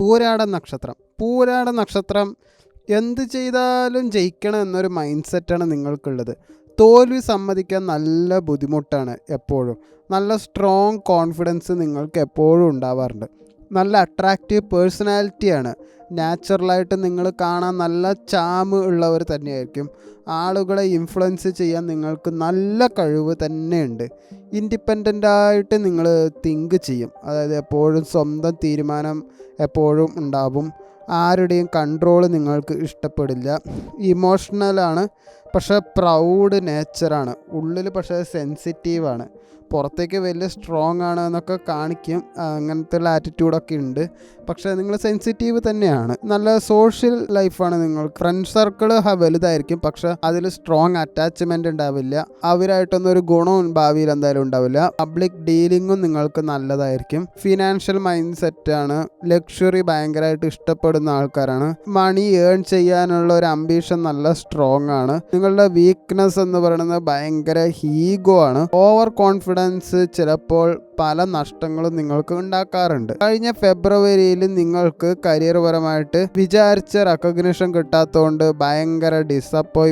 പൂരാട നക്ഷത്രം എന്ത് ചെയ്താലും ജയിക്കണം എന്നൊരു മൈൻഡ് സെറ്റാണ് നിങ്ങൾക്കുള്ളത്. തോൽവി സമ്മതിക്കാൻ നല്ല ബുദ്ധിമുട്ടാണ്. എപ്പോഴും നല്ല സ്ട്രോങ് കോൺഫിഡൻസ് നിങ്ങൾക്ക് എപ്പോഴും ഉണ്ടാവാറുണ്ട്. നല്ല അട്രാക്റ്റീവ് പേഴ്സണാലിറ്റിയാണ്. നാച്ചുറലായിട്ട് നിങ്ങൾ കാണാൻ നല്ല ചാമ് ഉള്ളവർ തന്നെയായിരിക്കും. ആളുകളെ ഇൻഫ്ലുവൻസ് ചെയ്യാൻ നിങ്ങൾക്ക് നല്ല കഴിവ് തന്നെയുണ്ട്. ഇൻഡിപെൻഡൻ്റായിട്ട് നിങ്ങൾ തിങ്ക് ചെയ്യും. അതായത് എപ്പോഴും സ്വന്തം തീരുമാനം എപ്പോഴും ഉണ്ടാവും. ആരുടെയും കൺട്രോൾ നിങ്ങൾക്ക് ഇഷ്ടപ്പെടില്ല. ഇമോഷണലാണ്, പക്ഷേ പ്രൗഡ് നേച്ചറാണ്. ഉള്ളിൽ പക്ഷേ സെൻസിറ്റീവാണ്. പുറത്തേക്ക് വലിയ സ്ട്രോങ് ആണ് എന്നൊക്കെ കാണിക്കും. അങ്ങനത്തെ ഉള്ള ആറ്റിറ്റ്യൂഡൊക്കെ ഉണ്ട്. പക്ഷേ നിങ്ങൾ സെൻസിറ്റീവ് തന്നെയാണ്. നല്ല സോഷ്യൽ ലൈഫാണ് നിങ്ങൾക്ക്. ഫ്രണ്ട് സർക്കിൾ വലുതായിരിക്കും, പക്ഷെ അതിൽ സ്ട്രോങ് അറ്റാച്ച്മെൻ്റ് ഉണ്ടാവില്ല. അവരായിട്ടൊന്നും ഒരു ഗുണവും ഭാവിയിൽ എന്തായാലും ഉണ്ടാവില്ല. പബ്ലിക് ഡീലിങ്ങും നിങ്ങൾക്ക് നല്ലതായിരിക്കും. ഫിനാൻഷ്യൽ മൈൻഡ് സെറ്റാണ്. ലക്ഷറി ഭയങ്കരമായിട്ട് ഇഷ്ടപ്പെടുന്ന ആൾക്കാരാണ്. മണി ഏൺ ചെയ്യാനുള്ള ഒരു അംബീഷൻ നല്ല സ്ട്രോങ് ആണ്. നിങ്ങളുടെ വീക്ക്നെസ് എന്ന് പറയുന്നത് ഭയങ്കര ഈഗോ ആണ്. ഓവർ കോൺഫിഡൻസ് ചിലപ്പോൾ പല നഷ്ടങ്ങളും നിങ്ങൾക്ക് ഉണ്ടാക്കാറുണ്ട്. കഴിഞ്ഞ ഫെബ്രുവരിയിൽ നിങ്ങൾക്ക് കരിയർ പരമായിട്ട് വിചാരിച്ച റെക്കഗ്നിഷൻ കിട്ടാത്തതുകൊണ്ട് ഭയങ്കര